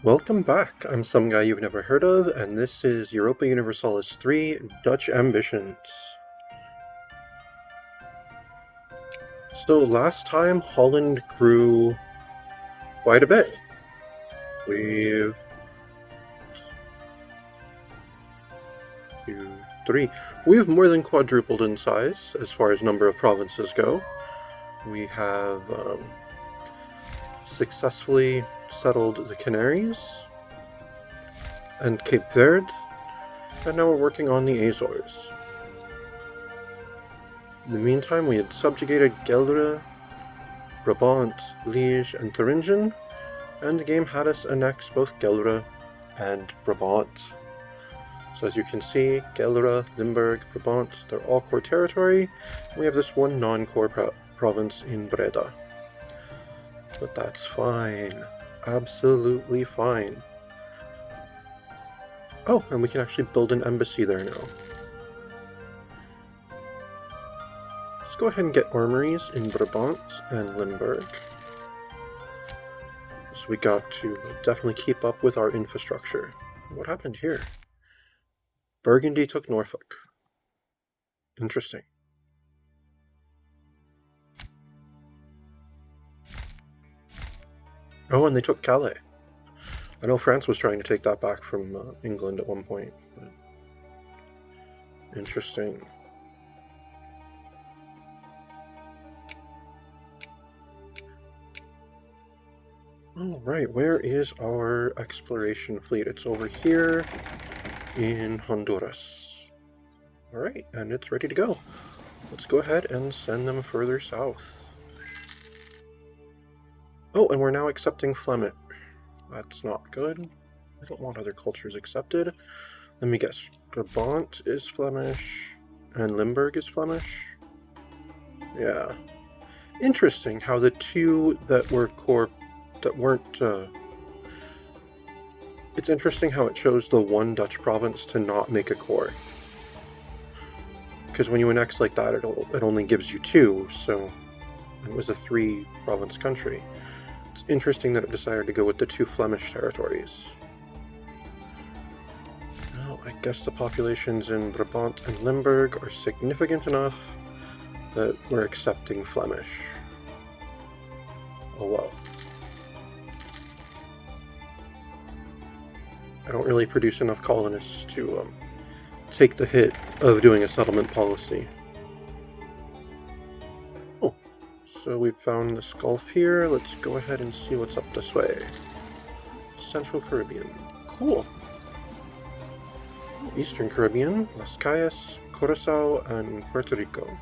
Welcome back. I'm some guy you've never heard of, and this is Europa Universalis 3 Dutch Ambitions. So last time, Holland grew quite a bit. We've... 2, 3. We've more than quadrupled in size as far as number of provinces go. We have successfully settled the Canaries and Cape Verde, and now we're working on the Azores. In the meantime, we had subjugated Gelre, Brabant, Liege, and Thuringen, and the game had us annex both Gelre and Brabant. So as you can see, Gelre, Limburg, Brabant, they're all core territory. We have this one non-core province in Breda. But that's fine. Absolutely fine. Oh, and we can actually build an embassy there now. Let's go ahead and get armories in Brabant and Limburg. So we got to definitely keep up with our infrastructure. What happened here? Burgundy took Norfolk. Interesting. Oh, and they took Calais. I know France was trying to take that back from England at one point. But... Interesting. Alright, where is our exploration fleet? It's over here in Honduras. Alright, and it's ready to go. Let's go ahead and send them further south. Oh, and we're now accepting Flemish. That's not good. I don't want other cultures accepted. Let me guess. Brabant is Flemish, and Limburg is Flemish? Yeah. Interesting how the two that were core... that weren't... It's interesting how it chose the one Dutch province to not make a core. Because when you annex like that, it only gives you two, so it was a 3-province country. It's interesting that it decided to go with the 2 Flemish territories. Well, I guess the populations in Brabant and Limburg are significant enough that we're accepting Flemish. Oh well. I don't really produce enough colonists to take the hit of doing a settlement policy. Oh, so we've found this gulf here. Let's go ahead and see what's up this way. Central Caribbean. Cool. Eastern Caribbean, Las Cayas, Curacao, and Puerto Rico.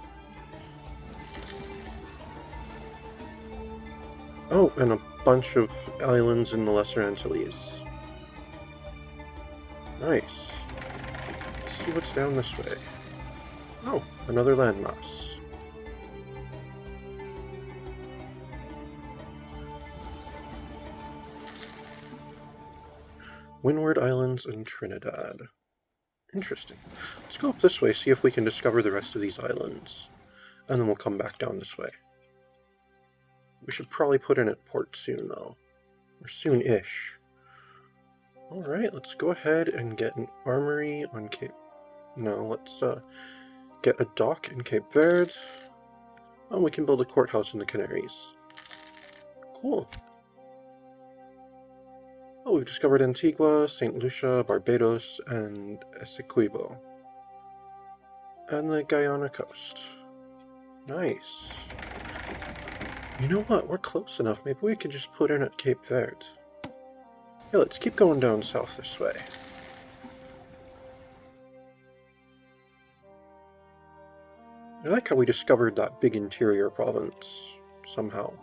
Oh, and a bunch of islands in the Lesser Antilles. Nice. Let's see what's down this way. Oh, another landmass. Windward Islands and Trinidad. Interesting. Let's go up this way, see if we can discover the rest of these islands. And then we'll come back down this way. We should probably put in at port soon, though. Or soon-ish. Alright, let's go ahead and get an armory on Cape... No, let's get a dock in Cape Verde. Oh, we can build a courthouse in the Canaries. Cool. Oh, we've discovered Antigua, St. Lucia, Barbados, and Essequibo. And the Guyana coast. Nice. You know what? We're close enough. Maybe we could just put in at Cape Verde. Yeah, let's keep going down south this way. I like how we discovered that big interior province, somehow.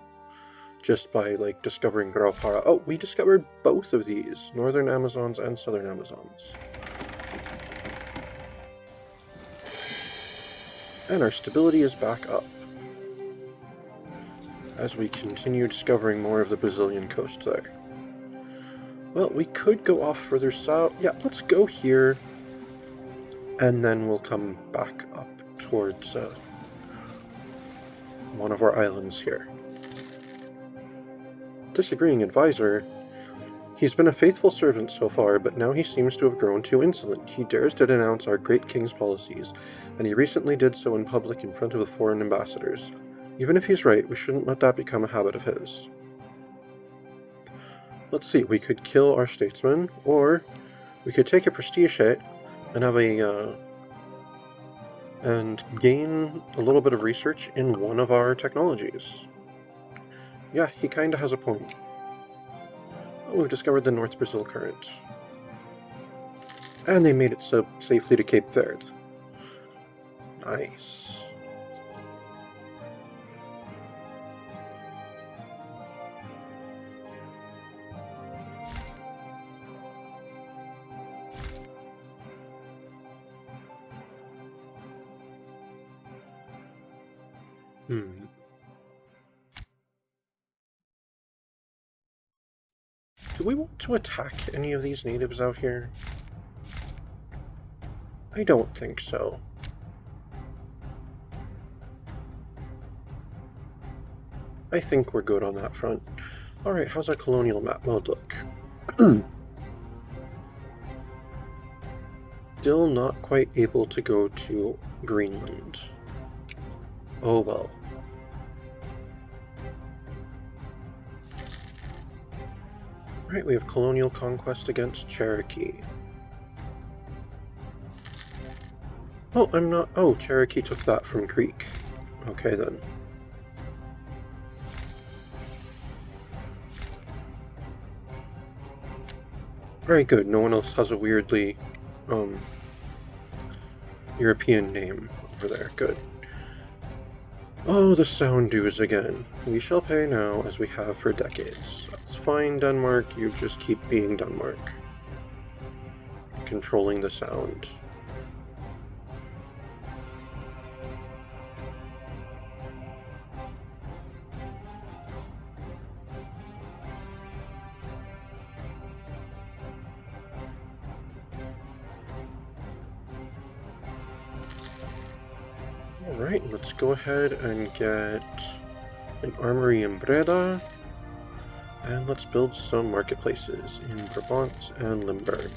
Just by, like, discovering Graupara. Oh, we discovered both of these, Northern Amazons and Southern Amazons. And our stability is back up. As we continue discovering more of the Brazilian coast there. Well, we could go off further south. Yeah, let's go here. And then we'll come back up towards one of our islands here. Disagreeing advisor, He's been a faithful servant so far, but now he seems to have grown too insolent. He dares to denounce our great king's policies, and he recently did so in public in front of the foreign ambassadors. Even if he's right, we shouldn't let that become a habit of his. Let's see, we could kill our statesman, or we could take a prestige hit and have and gain a little bit of research in one of our technologies. Yeah, he kinda has a point. Oh, we've discovered the North Brazil current. And they made it so safely to Cape Verde. Nice. Do we want to attack any of these natives out here? I don't think so. I think we're good on that front. Alright, how's our colonial map mode look? Still not quite able to go to Greenland. Oh well. Right, we have colonial conquest against Cherokee. Oh, oh, Cherokee took that from Creek. Okay then. Very good, no one else has a weirdly, European name over there, good. Oh, the sound dues again. We shall pay now as we have for decades. That's fine, Denmark, you just keep being Denmark. Controlling the sound. Alright, let's go ahead and get an armory in Breda, and let's build some marketplaces in Brabant and Limburg.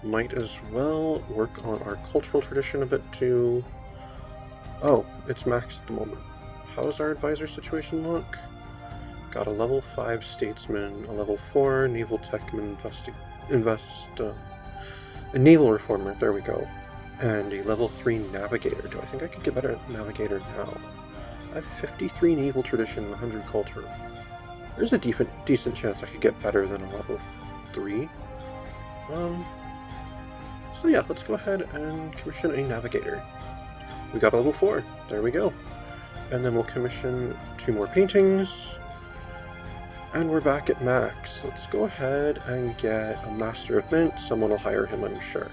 Might as well work on our cultural tradition a bit too. Oh, it's maxed at the moment. How's our advisor situation look? Got a level 5 statesman, a level 4 naval techman a naval reformer, there we go. And a level 3 navigator. Do I think I could get better at navigator now? I have 53 naval tradition and 100 culture. There's a decent chance I could get better than a level 3. So yeah, let's go ahead and commission a navigator. We got a level 4. There we go. And then we'll commission 2 more paintings. And we're back at max. Let's go ahead and get a master of mint. Someone will hire him, I'm sure.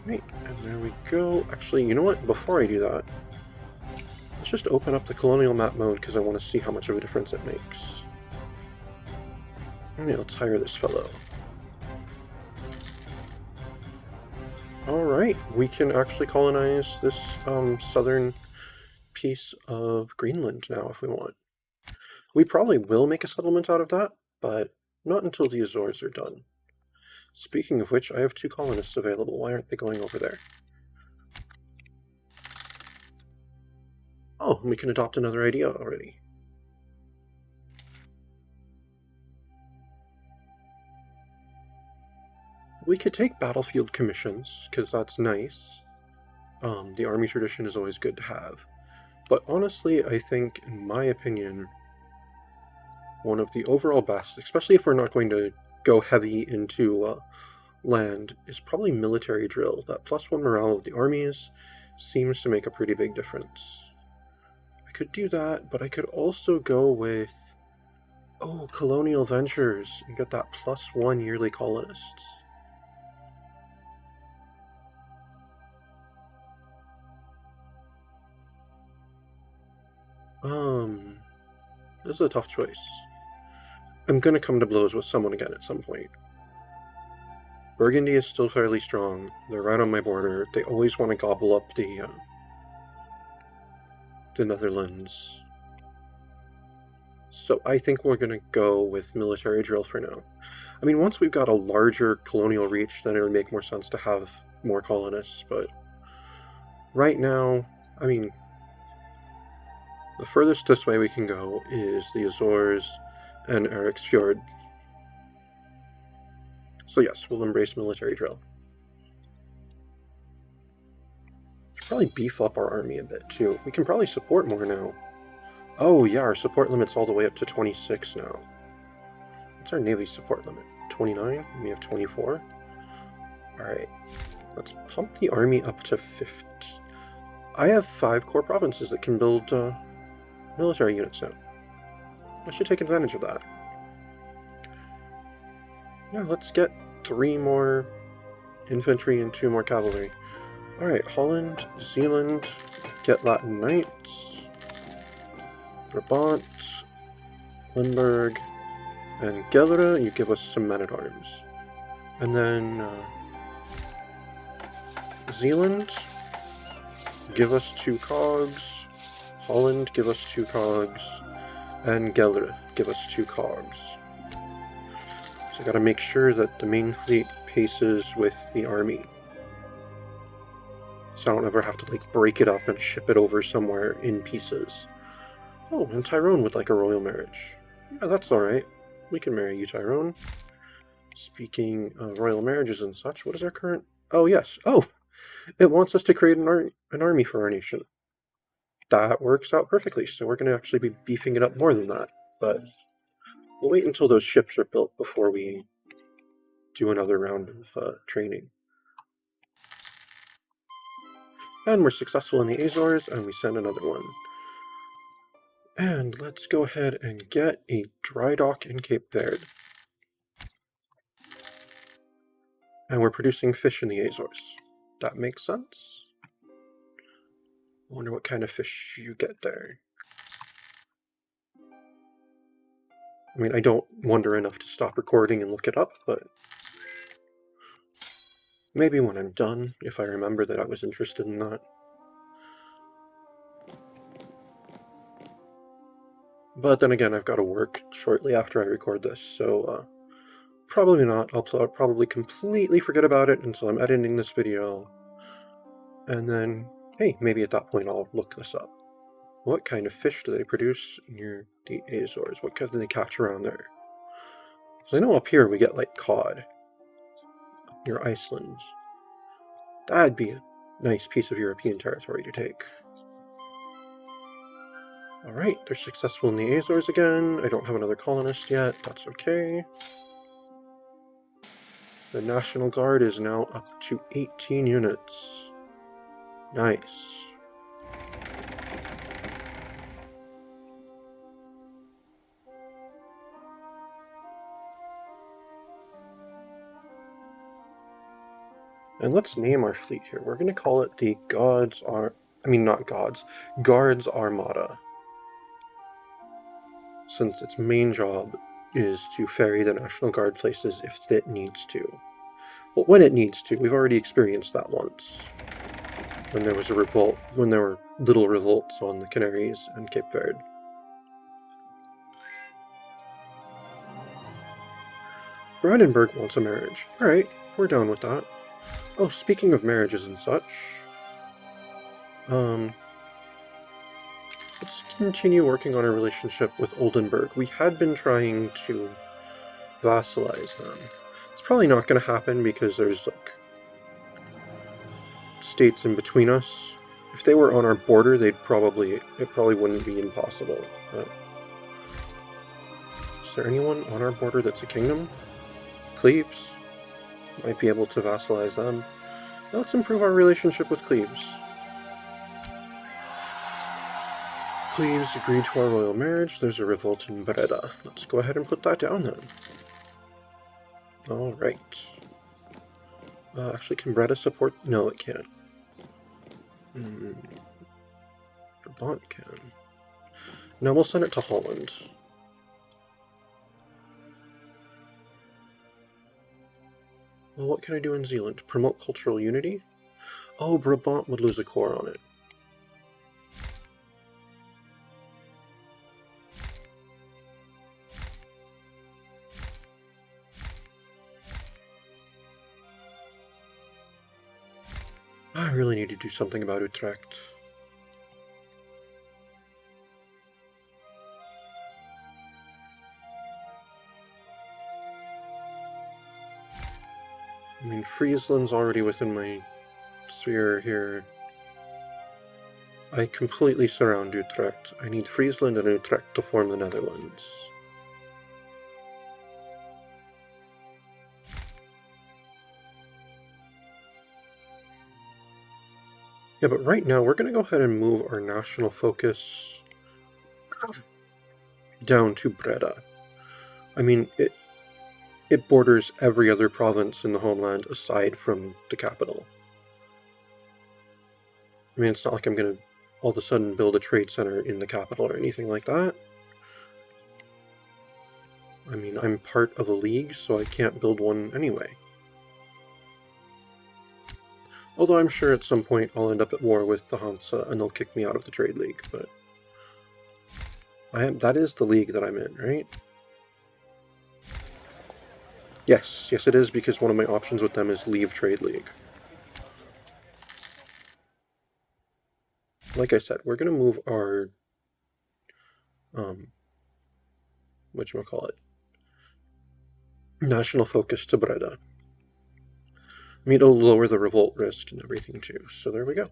Right, and there we go. Actually, you know what? Before I do that, let's just open up the colonial map mode because I want to see how much of a difference it makes. Alright, let's hire this fellow. Alright, we can actually colonize this southern piece of Greenland now if we want. We probably will make a settlement out of that, but not until the Azores are done. Speaking of which, I have 2 colonists available. Why aren't they going over there? Oh, we can adopt another idea already. We could take battlefield commissions, because that's nice. The army tradition is always good to have. But honestly, I think, in my opinion, one of the overall best, especially if we're not going to go heavy into land, is probably military drill. That +1 morale of the armies seems to make a pretty big difference. I could do that, but I could also go with, oh, colonial ventures, and get that +1 yearly colonists. This is a tough choice. I'm gonna come to blows with someone again at some point. Burgundy is still fairly strong. They're right on my border. They always want to gobble up the Netherlands. So I think we're going to go with military drill for now. I mean, once we've got a larger colonial reach, then it would make more sense to have more colonists, but right now, I mean, the furthest this way we can go is the Azores and Eric's Fjord. So yes, we'll embrace military drill. Should probably beef up our army a bit too. We can probably support more now. Oh yeah, our support limit's all the way up to 26 now. What's our Navy support limit? 29? We have 24. Alright, let's pump the army up to 50. I have 5 core provinces that can build military units now. I should take advantage of that. Yeah, let's get 3 more infantry and 2 more cavalry. Alright, Holland, Zeeland, get Latin Knights, Brabant, Limburg, and Gelre, you give us some men-at-arms. And then Zeeland, give us 2 cogs, Holland, give us 2 cogs, and Gelre, give us 2 cogs. So I gotta make sure that the main fleet paces with the army. So I don't ever have to like break it up and ship it over somewhere in pieces. Oh, and Tyrone would like a royal marriage. Yeah, that's alright. We can marry you, Tyrone. Speaking of royal marriages and such, what is our current... Oh, yes. Oh! It wants us to create an army for our nation. That works out perfectly, so we're going to actually be beefing it up more than that. But we'll wait until those ships are built before we do another round of training. And we're successful in the Azores, and we send another one. And let's go ahead and get a dry dock in Cape Verde. And we're producing fish in the Azores. That makes sense. I wonder what kind of fish you get there. I mean, I don't wonder enough to stop recording and look it up, but maybe when I'm done, if I remember that I was interested in that. But then again, I've got to work shortly after I record this, so probably not. I'll probably completely forget about it until I'm editing this video. And then, hey, maybe at that point I'll look this up. What kind of fish do they produce near the Azores? What can they catch around there? Because I know up here we get like cod near Iceland. That'd be a nice piece of European territory to take. Alright, they're successful in the Azores again. I don't have another colonist yet. That's okay. The National Guard is now up to 18 units. Nice. And let's name our fleet here. We're going to call it the Guards Armada. Since its main job is to ferry the National Guard places if it needs to. Well, when it needs to. We've already experienced that once. When there was a revolt, when there were little revolts on the Canaries and Cape Verde. Brandenburg wants a marriage. Alright, we're down with that. Oh, speaking of marriages and such, let's continue working on our relationship with Oldenburg. We had been trying to vassalize them. It's probably not going to happen because there's like states in between us. If they were on our border, it probably wouldn't be impossible. But is there anyone on our border that's a kingdom? Cleves? Might be able to vassalize them. Let's improve our relationship with Cleves. Cleves agreed to our royal marriage. There's a revolt in Breda. Let's go ahead and put that down then. Alright. Actually, can Breda support? No, it can't. Brabant can. Now we'll send it to Holland. Well, what can I do in Zealand? Promote cultural unity? Oh, Brabant would lose a core on it. I really need to do something about Utrecht. I mean, Friesland's already within my sphere here. I completely surround Utrecht. I need Friesland and Utrecht to form the Netherlands. Yeah, but right now we're going to go ahead and move our national focus down to Breda. I mean, it borders every other province in the homeland aside from the capital. I mean, it's not like I'm going to all of a sudden build a trade center in the capital or anything like that. I mean, I'm part of a league, so I can't build one anyway. Although I'm sure at some point I'll end up at war with the Hansa and they'll kick me out of the trade league, but that is the league that I'm in, right? Yes, it is, because one of my options with them is leave trade league. Like I said, we're going to move our whatchamacallit, national focus to Breda. I mean, it'll lower the revolt risk and everything too, so there we go.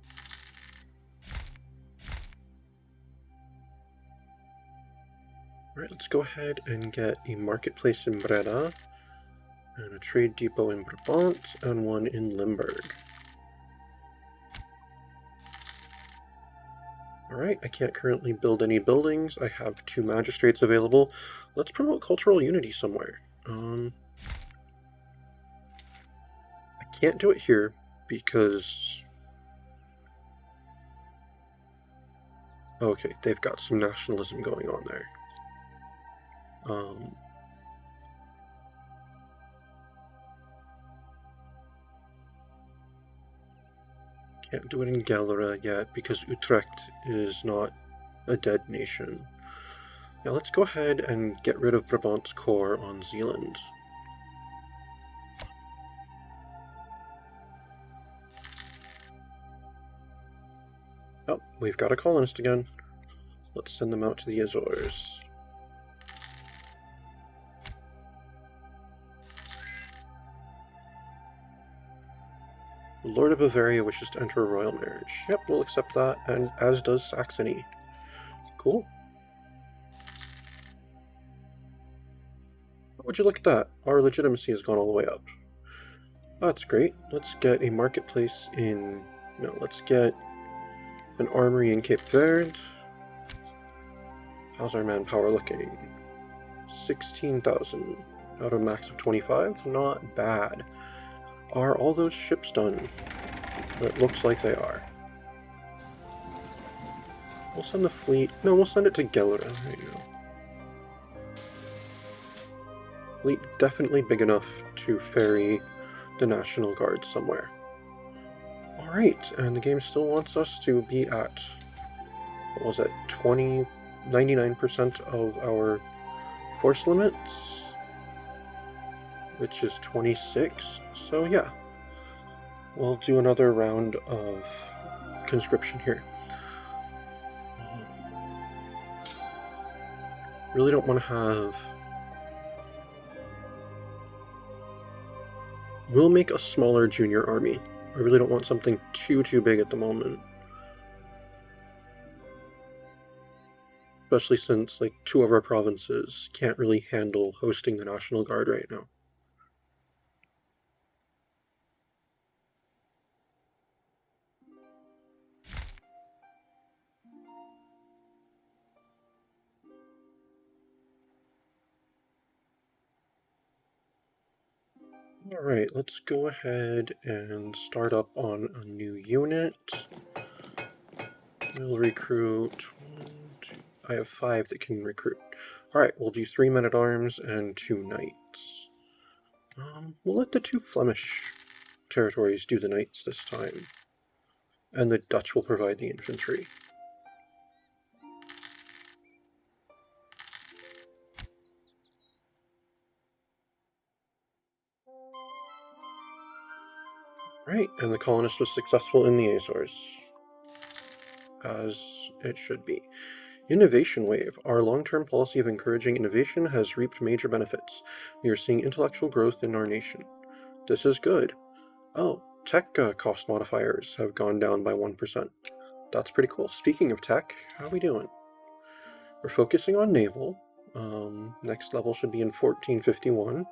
Alright, let's go ahead and get a marketplace in Breda, and a trade depot in Brabant, and one in Limburg. Alright, I can't currently build any buildings. I have 2 magistrates available. Let's promote cultural unity somewhere. I can't do it here because... Okay, they've got some nationalism going on there. Can't do it in Galera yet because Utrecht is not a dead nation. Now let's go ahead and get rid of Brabant's core on Zealand. Oh, we've got a colonist again. Let's send them out to the Azores. The Lord of Bavaria wishes to enter a royal marriage. Yep, we'll accept that, and as does Saxony. Cool. Would you look at that? Our legitimacy has gone all the way up. That's great. Let's get a marketplace in... No, let's get an armory in Cape Verde. How's our manpower looking? 16,000 out of max of 25. Not bad. Are all those ships done? It looks like they are. We'll send the fleet... No, we'll send it to Gelera. There you go. Fleet definitely big enough to ferry the National Guard somewhere. Alright, and the game still wants us to be at... What was it? 99% of our force limits, which is 26. So yeah, we'll do another round of conscription here. Really don't want to have... We'll make a smaller junior army. I really don't want something too big at the moment. Especially since, like, 2 of our provinces can't really handle hosting the National Guard right now. Alright, let's go ahead and start up on a new unit. We'll recruit... 1, 2... I have 5 that can recruit. Alright, we'll do 3 men-at-arms and 2 knights. We'll let the 2 Flemish territories do the knights this time, and the Dutch will provide the infantry. Right, and the colonist was successful in the Azores, as it should be. Innovation wave. Our long-term policy of encouraging innovation has reaped major benefits. We are seeing intellectual growth in our nation. This is good. Oh, tech cost modifiers have gone down by 1%. That's pretty cool. Speaking of tech, how are we doing? We're focusing on naval. Next level should be in 1451.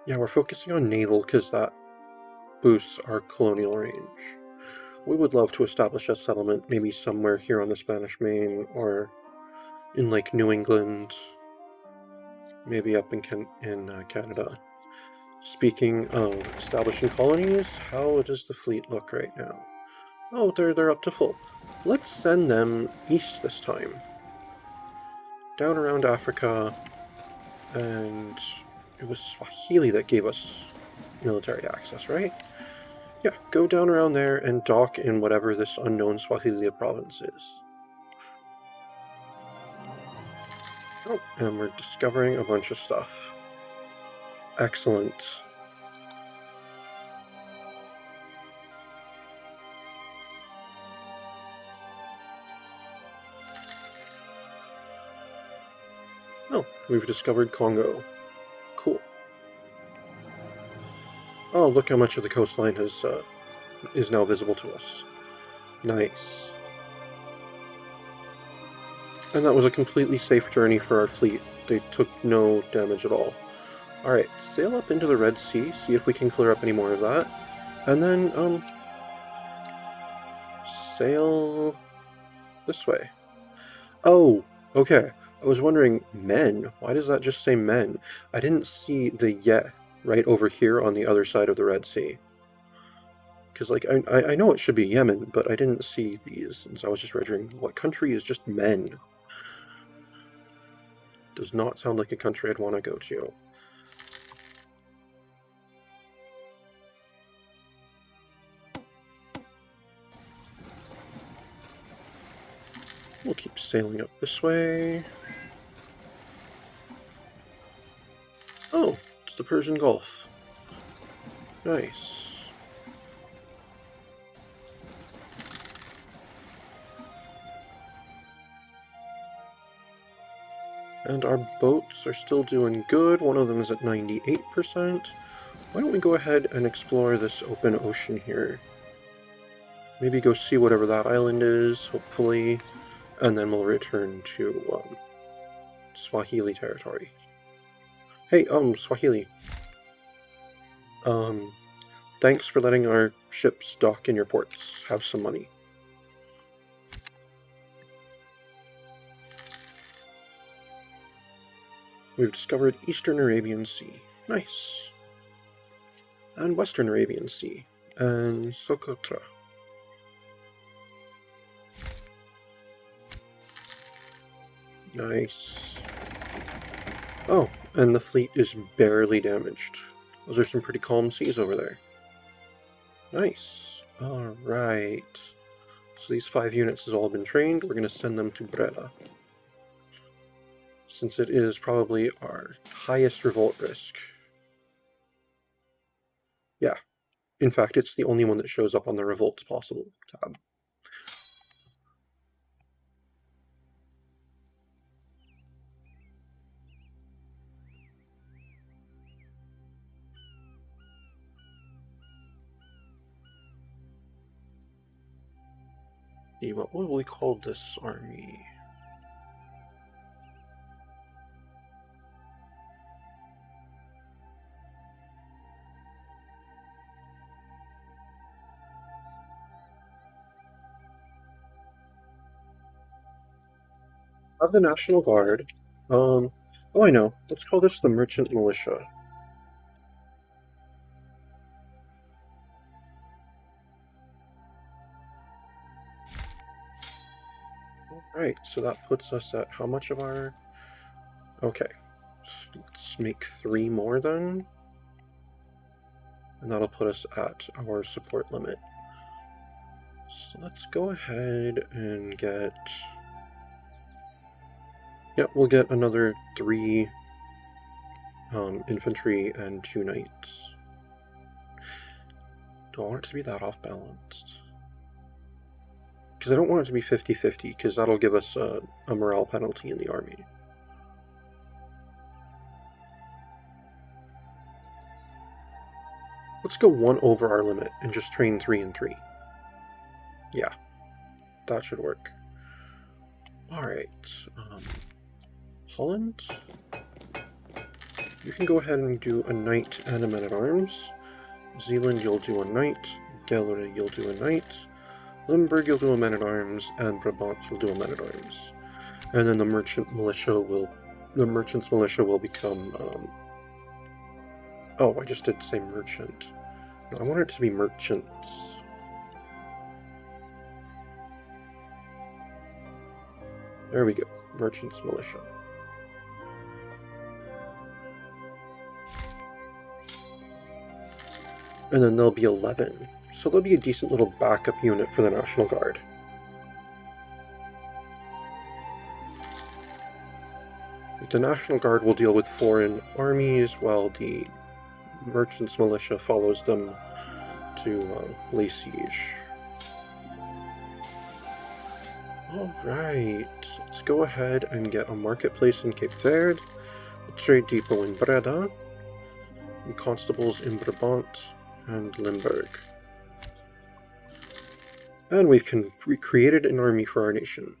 Yeah, we're focusing on naval because that boosts our colonial range. We would love to establish a settlement maybe somewhere here on the Spanish Main or in like New England, maybe up in Canada. Speaking of establishing colonies, how does the fleet look right now? Oh, they're up to full. Let's send them east this time. Down around Africa, and it was Swahili that gave us military access, right? Yeah, go down around there and dock in whatever this unknown Swahili province is. Oh, and we're discovering a bunch of stuff. Excellent. Oh, we've discovered Congo. Cool. Oh, look how much of the coastline is now visible to us. Nice. And that was a completely safe journey for our fleet. They took no damage at all. Alright, sail up into the Red Sea, see if we can clear up any more of that. And then, sail this way. Oh, okay. I was wondering, men? Why does that just say men? I didn't see the yet right over here on the other side of the Red Sea. Because, like, I know it should be Yemen, but I didn't see these, and so I was just wondering, what country is just men? Does not sound like a country I'd want to go to. We'll keep sailing up this way. Oh, it's the Persian Gulf. Nice. And our boats are still doing good. One of them is at 98%. Why don't we go ahead and explore this open ocean here? Maybe go see whatever that island is, hopefully, and then we'll return to Swahili territory. Hey, Swahili. Thanks for letting our ships dock in your ports. Have some money. We've discovered Eastern Arabian Sea. Nice. And Western Arabian Sea. And Socotra. Nice. Oh, and the fleet is barely damaged. Those are some pretty calm seas over there. Nice. Alright. So these 5 units has all been trained. We're going to send them to Breda, since it is probably our highest revolt risk. Yeah. In fact, it's the only one that shows up on the revolts possible tab. What will we call this army? Of the National Guard. Oh, I know. Let's call this the Merchant Militia. Alright, so that puts us at how much of our... Okay, let's make 3 more then. And that'll put us at our support limit. So let's go ahead and get... Yeah, we'll get another 3 infantry and 2 knights. Do I want it to be that off-balanced? Because I don't want it to be 50-50, because that'll give us a morale penalty in the army. Let's go 1 over our limit and just train 3 and 3. Yeah, that should work. Alright, Holland, you can go ahead and do a knight and a man-at-arms. Zealand, you'll do a knight. Gelre, you'll do a knight. Limburg, you'll do a man-at-arms. And Brabant, you'll do a man-at-arms. And then the merchant militia will... The merchant's militia will become, Oh, I just did say merchant. No, I want it to be merchants. There we go. Merchant's militia. And then there'll be 11. So there'll be a decent little backup unit for the National Guard. The National Guard will deal with foreign armies, while the Merchants' Militia follows them to lay siege. Alright, let's go ahead and get a marketplace in Cape Verde, a trade depot in Breda, and constables in Brabant and Limburg. And we've created an army for our nation.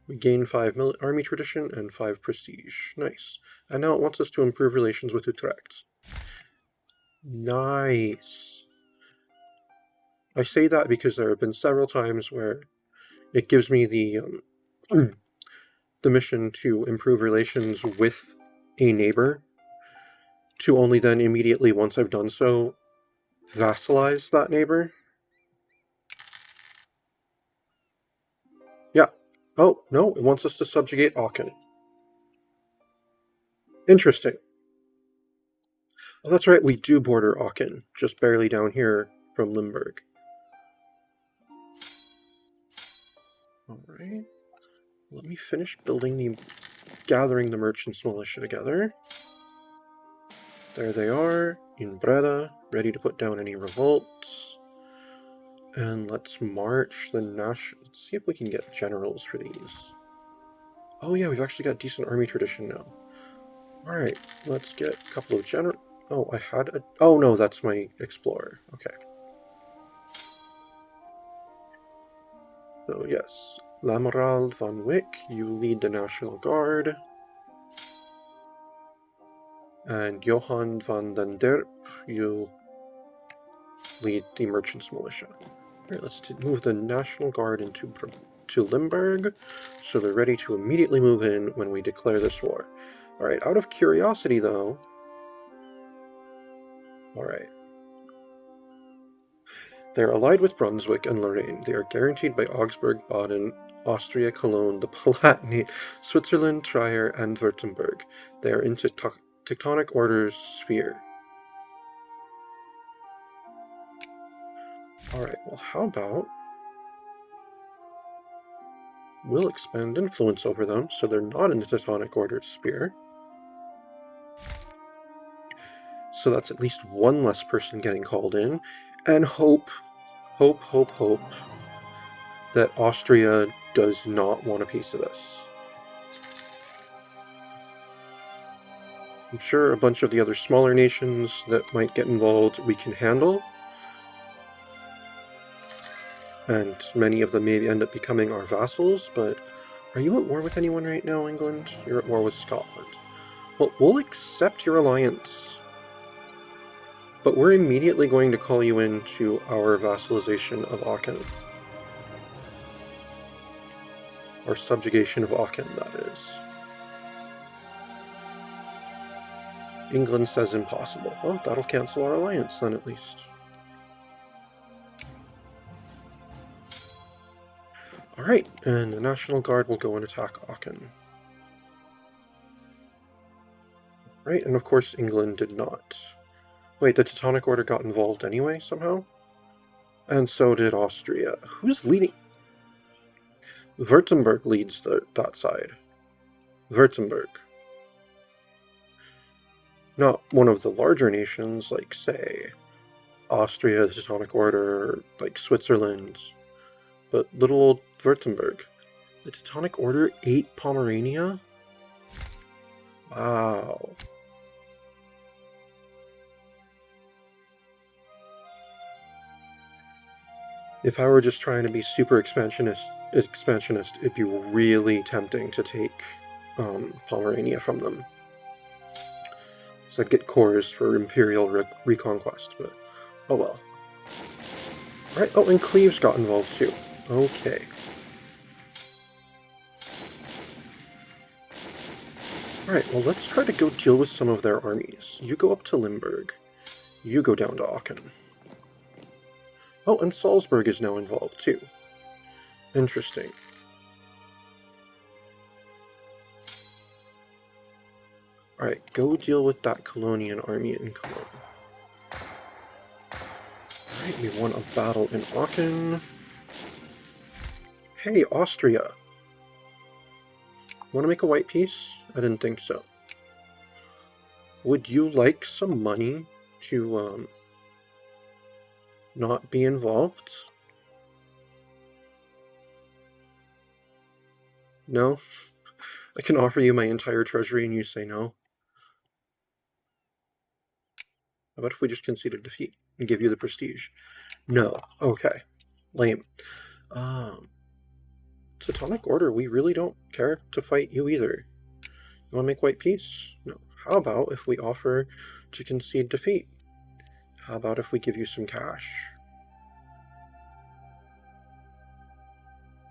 We gain 5 army tradition and 5 prestige. Nice. And now it wants us to improve relations with Utrecht. Nice. I say that because there have been several times where it gives me the mission to improve relations with a neighbor, to only then immediately, once I've done so, vassalize that neighbor. Yeah. Oh, no, it wants us to subjugate Aachen. Interesting. Oh, that's right, we do border Aachen, just barely down here from Limburg. Alright. Let me finish gathering the Merchants' Militia together. There they are, in Breda, ready to put down any revolts. And let's march the let's see if we can get generals for these. Oh yeah, we've actually got decent army tradition now. Alright, let's get a couple of Oh, I had a... Oh no, that's my explorer. Okay. So yes, Lamaral van Wyk, you lead the National Guard. And Johan van den Derp, you lead the Merchants' Militia. Alright, let's move the National Guard into Limburg, so they're ready to immediately move in when we declare this war. Alright, out of curiosity though... Alright. They are allied with Brunswick and Lorraine. They are guaranteed by Augsburg, Baden, Austria, Cologne, the Palatinate, Switzerland, Trier, and Württemberg. They are into tectonic orders sphere. Alright, well how about... We'll expand influence over them, so they're not in the tectonic orders sphere. So that's at least one less person getting called in, and hope that Austria does not want a piece of this. I'm sure a bunch of the other smaller nations that might get involved we can handle, and many of them may end up becoming our vassals, but are you at war with anyone right now, England? You're at war with Scotland. Well, we'll accept your alliance, but we're immediately going to call you into our vassalization of Aachen. Or subjugation of Aachen, that is. England says impossible. Well, that'll cancel our alliance then, at least. Alright, and the National Guard will go and attack Aachen. Right, and of course England did not. Wait, the Teutonic Order got involved anyway, somehow? And so did Austria. Who's leading? Württemberg leads that side. Württemberg. Not one of the larger nations, like, say, Austria, the Teutonic Order, like Switzerland, but little old Württemberg. The Teutonic Order ate Pomerania? Wow. If I were just trying to be super expansionist, it'd be really tempting to take Pomerania from them. So I'd get cores for Imperial Reconquest, but oh well. Alright, oh, and Cleves got involved too. Okay. Alright, well, let's try to go deal with some of their armies. You go up to Limburg. You go down to Aachen. Oh, and Salzburg is now involved too. Interesting. Alright, go deal with that Colonian army in Cologne. Alright, we won a battle in Aachen. Hey, Austria! Want to make a white peace? I didn't think so. Would you like some money to, not be involved? No? I can offer you my entire treasury and you say no? How about if we just conceded defeat and give you the prestige? No. Okay. Lame. Teutonic Order, we really don't care to fight you either. You want to make white peace? No. How about if we offer to concede defeat? How about if we give you some cash?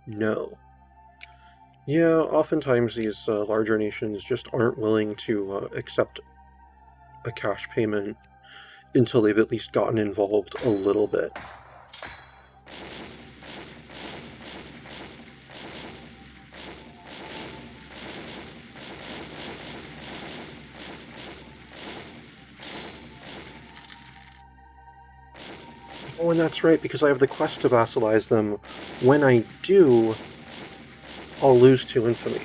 No. Yeah, oftentimes these larger nations just aren't willing to accept a cash payment until they've at least gotten involved a little bit. Oh, and that's right, because I have the quest to vassalize them. When I do, I'll lose to infamy.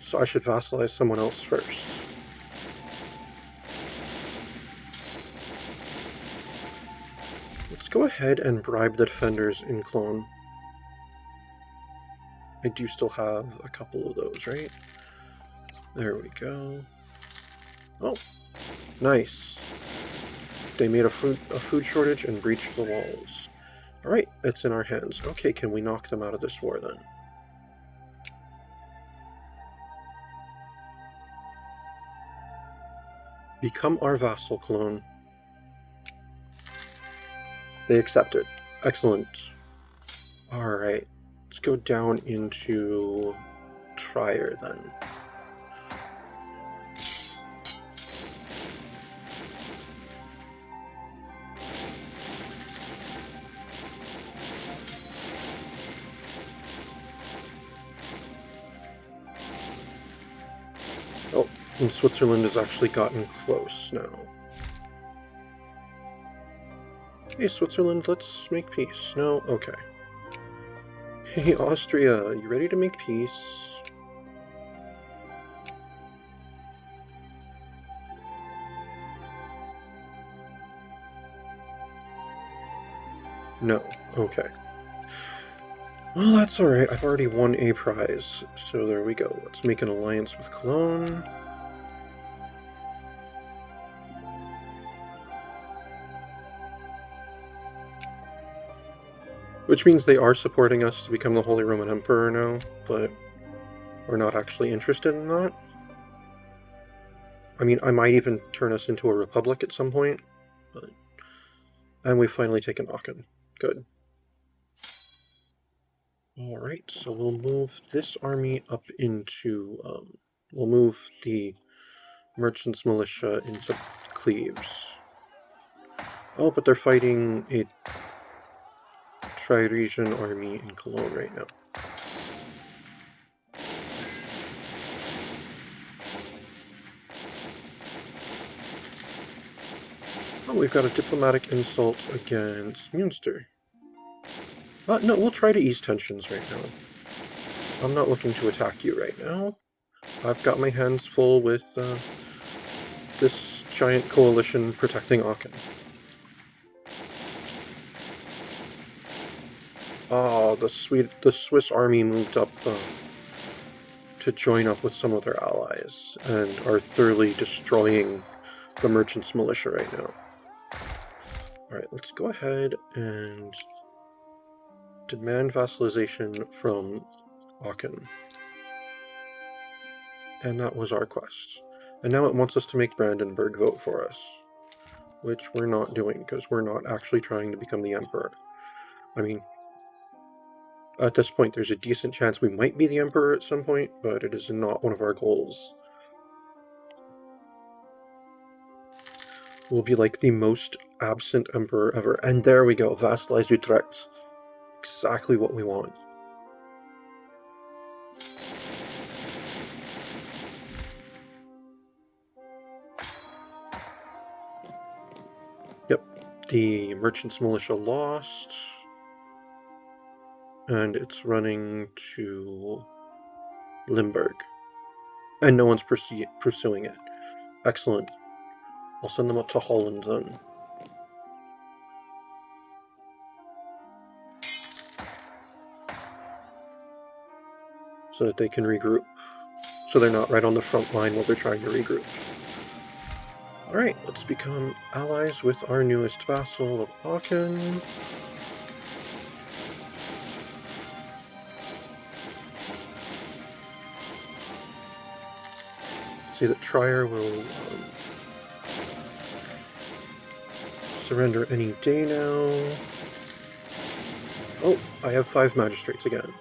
So I should vassalize someone else first. Let's go ahead and bribe the defenders in Cologne. I do still have a couple of those, right? There we go. Oh, nice. They made a food shortage and breached the walls. Alright, it's in our hands. Okay, can we knock them out of this war then? Become our vassal, Cologne. They accepted. Excellent. Alright, let's go down into Trier then. Oh, and Switzerland has actually gotten close now. Hey, Switzerland, let's make peace. No? Okay. Hey, Austria, you ready to make peace? No. Okay. Well, that's alright. I've already won a prize. So there we go. Let's make an alliance with Cologne. Which means they are supporting us to become the Holy Roman Emperor now, but we're not actually interested in that. I mean, I might even turn us into a republic at some point, but... And we've finally taken Aachen. Good. Alright, so we'll move this army up into... we'll move the Merchants Militia into Cleves. Oh, but they're fighting a Tri-Region army in Cologne right now. Oh, we've got a diplomatic insult against Münster. No, we'll try to ease tensions right now. I'm not looking to attack you right now. I've got my hands full with this giant coalition protecting Aachen. Oh, the Swiss army moved up to join up with some of their allies and are thoroughly destroying the merchants' militia right now. Alright, let's go ahead and demand vassalization from Aachen. And that was our quest. And now it wants us to make Brandenburg vote for us, which we're not doing because we're not actually trying to become the emperor. I mean, at this point there's a decent chance we might be the emperor at some point, but it is not one of our goals. We'll be like the most absent emperor ever. And there we go, vassalize Utrecht. Exactly what we want. Yep, the merchants' militia lost. And it's running to Limburg. And no one's pursuing it. Excellent. I'll send them up to Holland then. So that they can regroup. So they're not right on the front line while they're trying to regroup. Alright, let's become allies with our newest vassal of Aachen. See that Trier will surrender any day now. Oh, I have 5 magistrates again.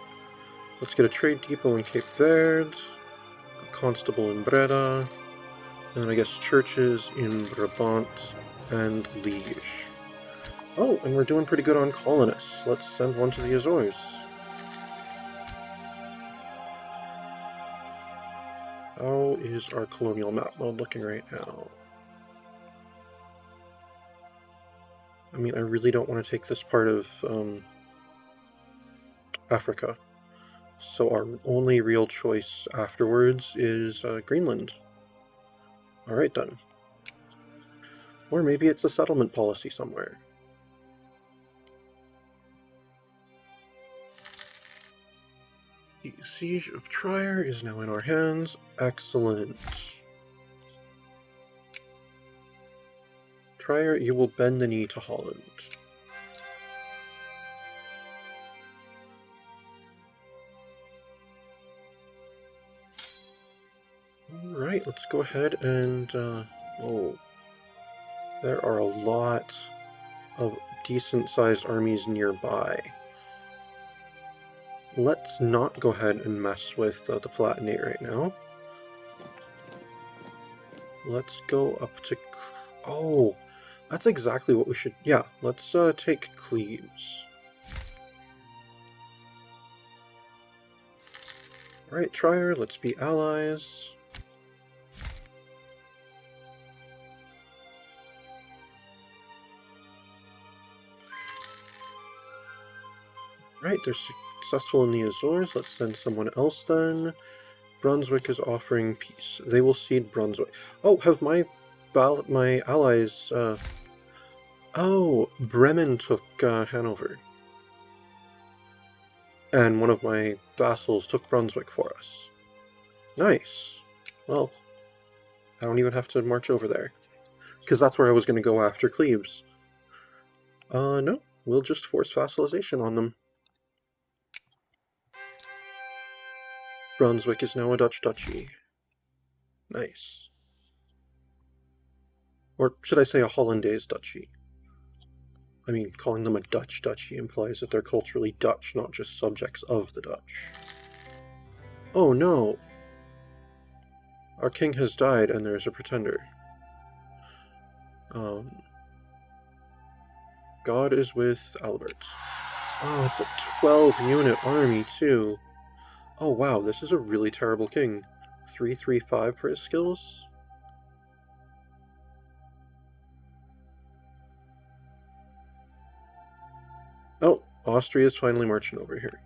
Let's get a trade depot in Cape Verde, a constable in Breda, and I guess churches in Brabant and Liège. Oh, and we're doing pretty good on colonists. Let's send one to the Azores. How is our colonial map mode looking right now? I mean, I really don't want to take this part of Africa. So our only real choice afterwards is Greenland. Alright then. Or maybe it's a settlement policy somewhere. The siege of Trier is now in our hands. Excellent. Trier, you will bend the knee to Holland. Alright, let's go ahead and, oh, there are a lot of decent-sized armies nearby. Let's not go ahead and mess with the Palatinate right now. Let's go up to... Oh, that's exactly what we should... Yeah, let's take Cleves. Alright, Trier, let's be allies. Right, they're successful in the Azores. Let's send someone else then. Brunswick is offering peace. They will cede Brunswick. Oh, have my allies... Oh, Bremen took Hanover. And one of my vassals took Brunswick for us. Nice. Well, I don't even have to march over there. Because that's where I was going to go after Cleves. No. We'll just force vassalization on them. Brunswick is now a Dutch duchy. Nice. Or should I say a Hollandaise duchy? I mean, calling them a Dutch duchy implies that they're culturally Dutch, not just subjects of the Dutch. Oh no! Our king has died and there's a pretender. God is with Albert. Oh, it's a 12-unit army, too. Oh, wow, this is a really terrible king. 335 for his skills? Oh, Austria's finally marching over here.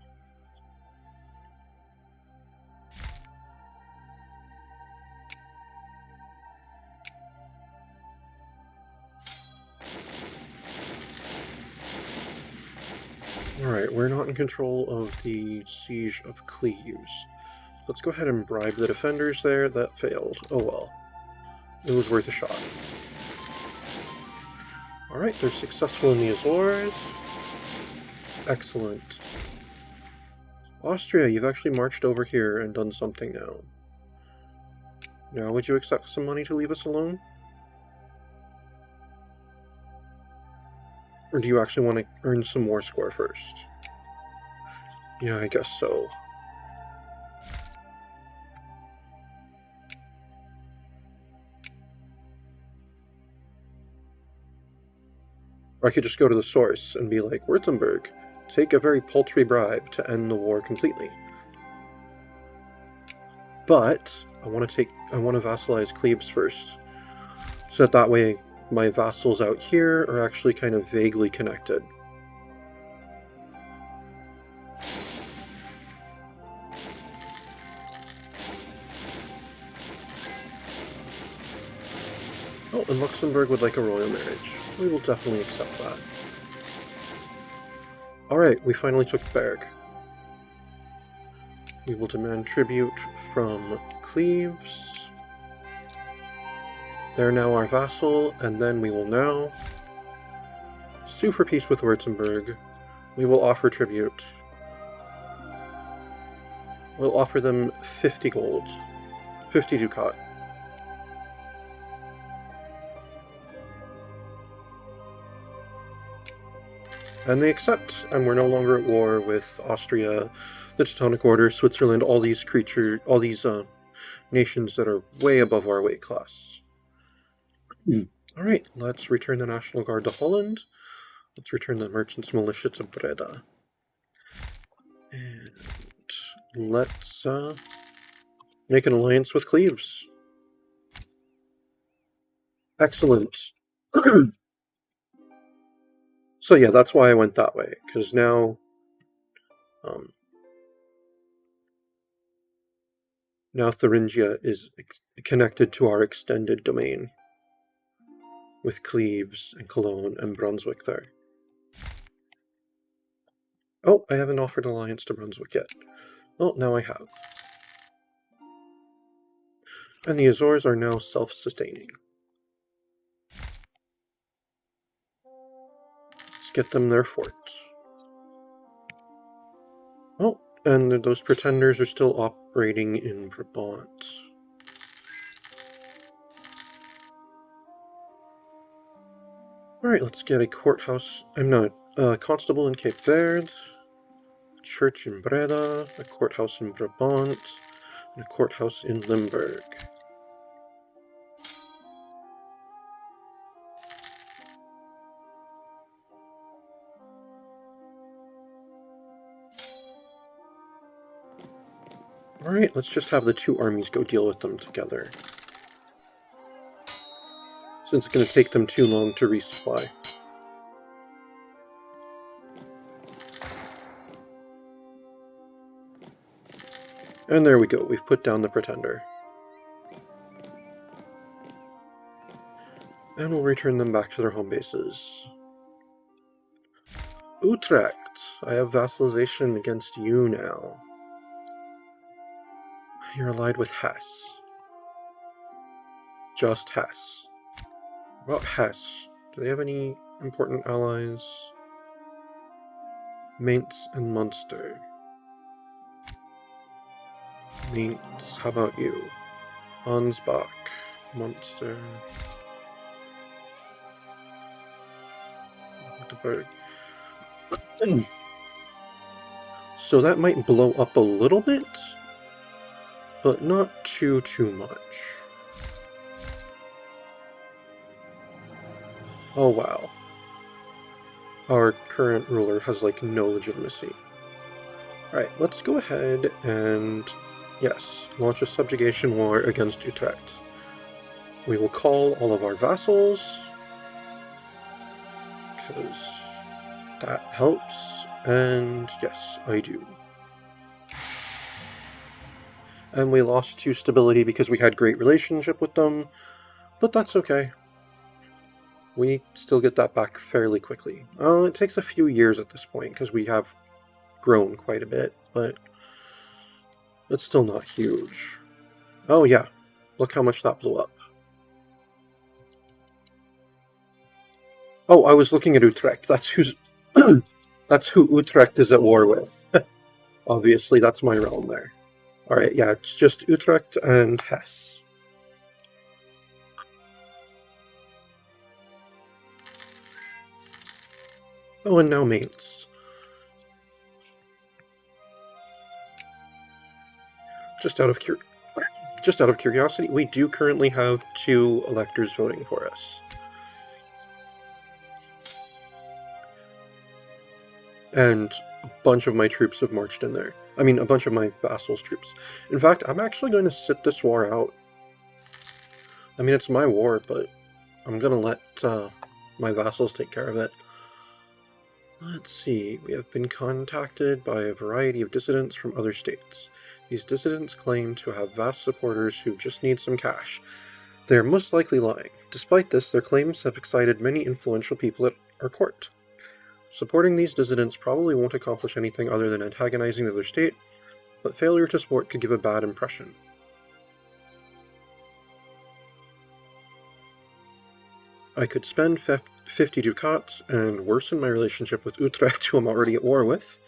Alright, we're not in control of the Siege of Cleves. Let's go ahead and bribe the defenders there. That failed. Oh well. It was worth a shot. Alright, they're successful in the Azores. Excellent. Austria, you've actually marched over here and done something now. Now, would you accept some money to leave us alone? Or do you actually want to earn some war score first? Yeah, I guess so. Or I could just go to the source and be like, Württemberg, take a very paltry bribe to end the war completely. But I want to vassalize Cleves first. So that way my vassals out here are actually kind of vaguely connected. Oh, and Luxembourg would like a royal marriage. We will definitely accept that. Alright, we finally took Berg. We will demand tribute from Cleves. They're now our vassal, and then we will now sue for peace with Württemberg. We will offer tribute. We'll offer them 50 gold. 50 ducat. And they accept, and we're no longer at war with Austria, the Teutonic Order, Switzerland, all these nations that are way above our weight class. Alright, let's return the National Guard to Holland. Let's return the Merchants Militia to Breda. And let's make an alliance with Cleves. Excellent. So yeah, that's why I went that way, because now Thuringia is connected to our extended domain with Cleves and Cologne and Brunswick there. Oh, I haven't offered alliance to Brunswick yet. Well, now I have. And the Azores are now self-sustaining. Let's get them their forts. Oh, and those pretenders are still operating in Brabant. Alright, let's get a courthouse. Constable in Cape Verde, a church in Breda, a courthouse in Brabant, and a courthouse in Limburg. Alright, let's just have the two armies go deal with them together, since it's going to take them too long to resupply. And there we go, we've put down the pretender. And we'll return them back to their home bases. Utrecht, I have vassalization against you now. You're allied with Hesse. Just Hesse. About Hesse, do they have any important allies? Mainz and Munster. Mainz, how about you? Ansbach, Munster. Magdeburg. So that might blow up a little bit, but not too much. Oh wow. Our current ruler has, like, no legitimacy. Alright, let's go ahead and, yes, launch a subjugation war against Utrecht. We will call all of our vassals, because that helps, and yes, I do. And we lost 2 stability because we had great relationship with them, but that's okay. We still get that back fairly quickly. It takes a few years at this point, because we have grown quite a bit, but it's still not huge. Oh yeah, look how much that blew up. Oh, I was looking at Utrecht. That's who's that's who Utrecht is at war with. Obviously, that's my realm there. Alright, yeah, it's just Utrecht and Hesse. Oh, and now Mainz. Just out of curiosity, we do currently have 2 electors voting for us. And a bunch of my troops have marched in there. I mean, a bunch of my vassals' troops. In fact, I'm actually going to sit this war out. I mean, it's my war, but I'm going to let my vassals take care of it. Let's see, we have been contacted by a variety of dissidents from other states. These dissidents claim to have vast supporters who just need some cash. They are most likely lying. Despite this, their claims have excited many influential people at our court. Supporting these dissidents probably won't accomplish anything other than antagonizing the other state, but failure to support could give a bad impression. I could spend 50 ducats and worsen my relationship with Utrecht, who I'm already at war with,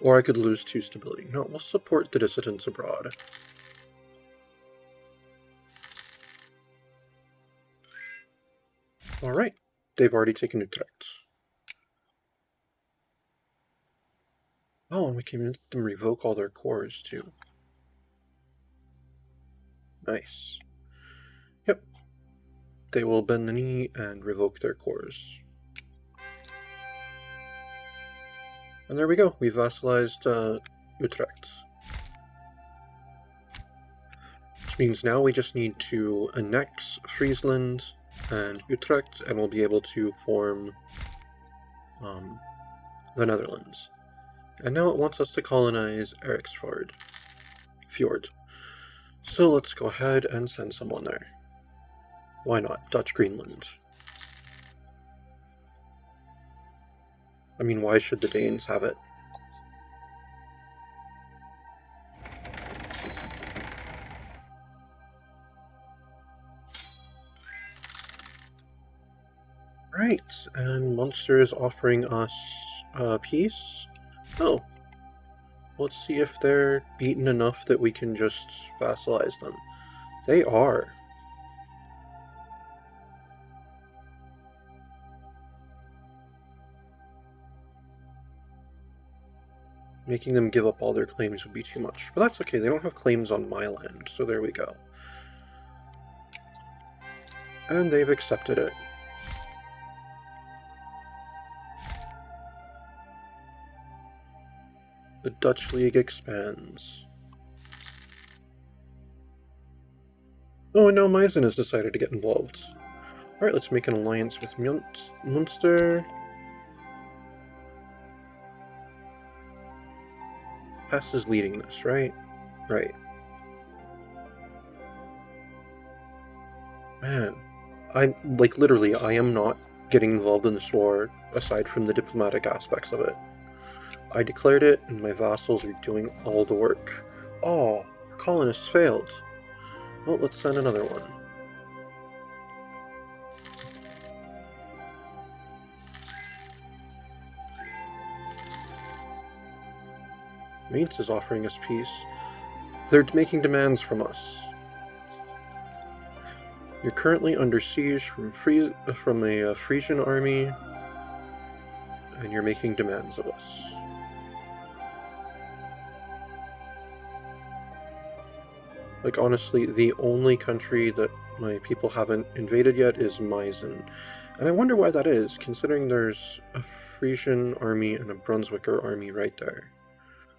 or I could lose 2 stability. No, we'll support the dissidents abroad. Alright, they've already taken Utrecht. Oh, and we can make them revoke all their cores, too. Nice. Yep. They will bend the knee and revoke their cores. And there we go, we vassalized Utrecht. Which means now we just need to annex Friesland and Utrecht, and we'll be able to form the Netherlands. And now it wants us to colonize Eriksfjord. So let's go ahead and send someone there. Why not? Dutch Greenland. I mean, why should the Danes have it? Right, and Munster is offering us peace. Oh. Let's see if they're beaten enough that we can just vassalize them. They are. Making them give up all their claims would be too much. But that's okay, they don't have claims on my land, so there we go. And they've accepted it. The Dutch League expands. Oh, and now Meissen has decided to get involved. Alright, let's make an alliance with Munster. Hesse is leading this, right? Right. Man, literally, I am not getting involved in this war, aside from the diplomatic aspects of it. I declared it, and my vassals are doing all the work. Oh, colonists failed. Well, let's send another one. Mainz is offering us peace. They're making demands from us. You're currently under siege from a Frisian army, and you're making demands of us. Like, honestly, the only country that my people haven't invaded yet is Meissen. And I wonder why that is, considering there's a Frisian army and a Brunswicker army right there.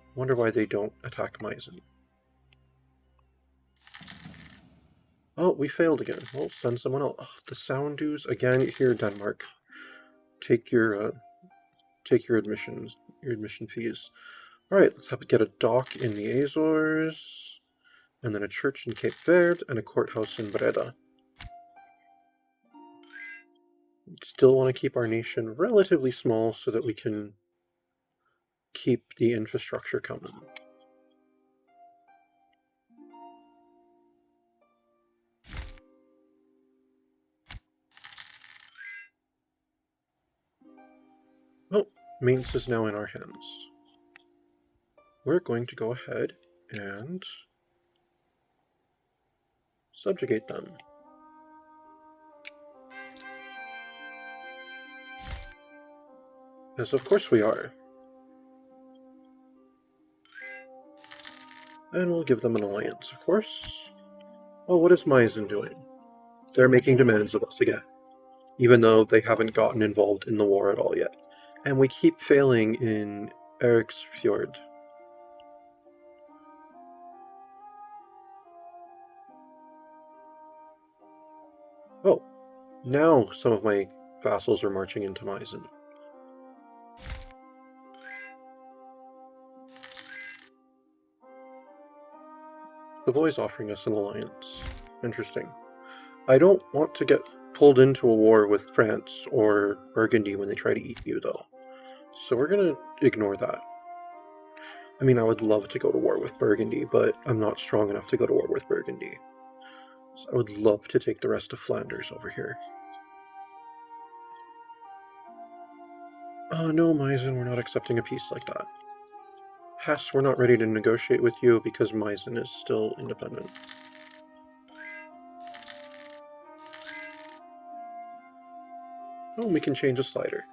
I wonder why they don't attack Meissen. Oh, we failed again. We'll send someone else. Oh, the Soundoos again. Here, Denmark. Take your admission fees. All right, let's get a dock in the Azores, and then a church in Cape Verde, and a courthouse in Breda. Still want to keep our nation relatively small so that we can keep the infrastructure coming. Oh, Mainz is now in our hands. We're going to go ahead and subjugate them. Yes, of course we are. And we'll give them an alliance, of course. Oh, what is Meissen doing? They're making demands of us again, even though they haven't gotten involved in the war at all yet. And we keep failing in Eriksfjord. Oh, now some of my vassals are marching into Meissen. Savoy's offering us an alliance. Interesting. I don't want to get pulled into a war with France or Burgundy when they try to eat you, though. So we're going to ignore that. I mean, I would love to go to war with Burgundy, but I'm not strong enough to go to war with Burgundy. So I would love to take the rest of Flanders over here. Oh no, Meissen, we're not accepting a peace like that. Hesse, we're not ready to negotiate with you because Meissen is still independent. Oh, we can change a slider.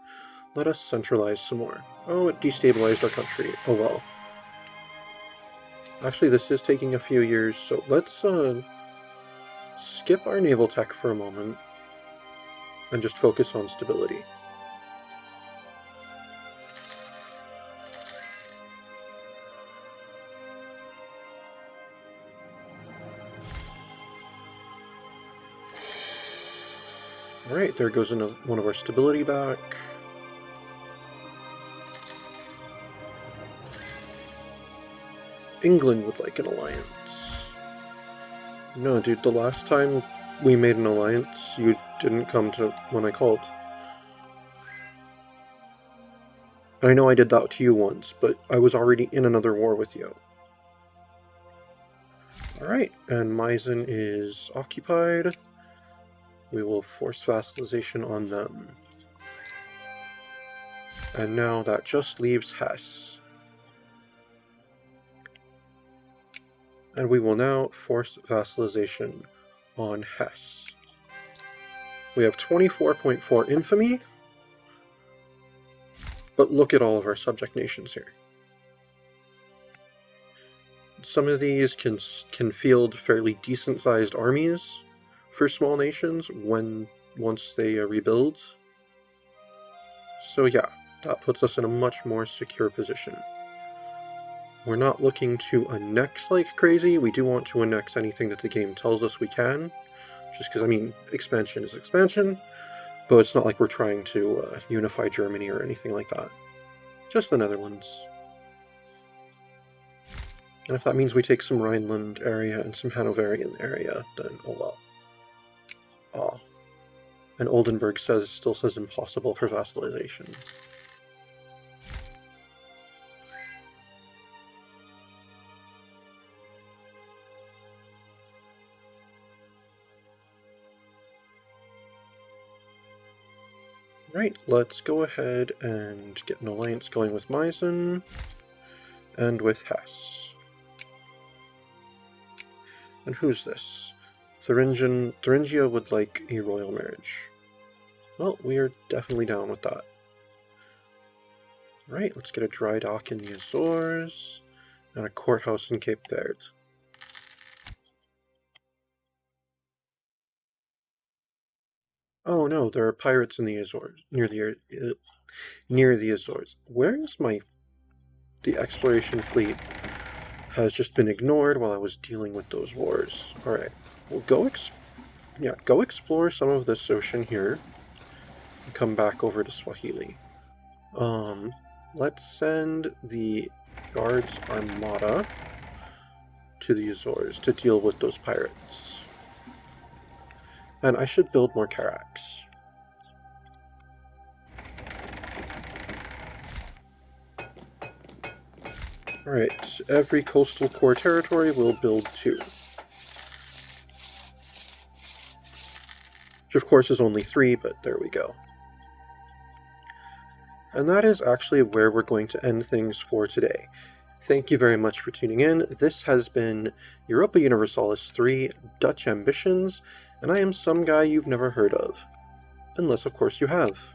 Let us centralize some more. Oh, it destabilized our country. Oh well. Actually, this is taking a few years, so let's skip our naval tech for a moment and just focus on stability. Alright, there goes one of our stability back. England would like an alliance. No, dude, the last time we made an alliance, you didn't come to when I called. I know I did that to you once, but I was already in another war with you. Alright, and Meissen is occupied. We will force vassalization on them. And now that just leaves Hesse. And we will now force vassalization on Hesse. We have 24.4 infamy, but look at all of our subject nations here. Some of these can field fairly decent-sized armies for small nations once they rebuild. So yeah, that puts us in a much more secure position. We're not looking to annex like crazy. We do want to annex anything that the game tells us we can, just because, I mean, expansion is expansion, but it's not like we're trying to unify Germany or anything like that. Just the Netherlands. And if that means we take some Rhineland area and some Hanoverian area, then oh well. Ah. And Oldenburg still says impossible for vassalization. Right, let's go ahead and get an alliance going with Meissen and with Hesse. And who's this? Thuringia would like a royal marriage. Well, we are definitely down with that. Right, let's get a dry dock in the Azores and a courthouse in Cape Verde. Oh no, there are pirates in the Azores, near the Azores. Where is the exploration fleet? Has just been ignored while I was dealing with those wars. Alright, we'll go explore some of this ocean here, and come back over to Swahili. Let's send the Guards Armada to the Azores to deal with those pirates. And I should build more carracks. Alright, every coastal core territory will build 2. Which of course is only 3, but there we go. And that is actually where we're going to end things for today. Thank you very much for tuning in. This has been Europa Universalis 3 Dutch Ambitions, and I am some guy you've never heard of. Unless, of course, you have.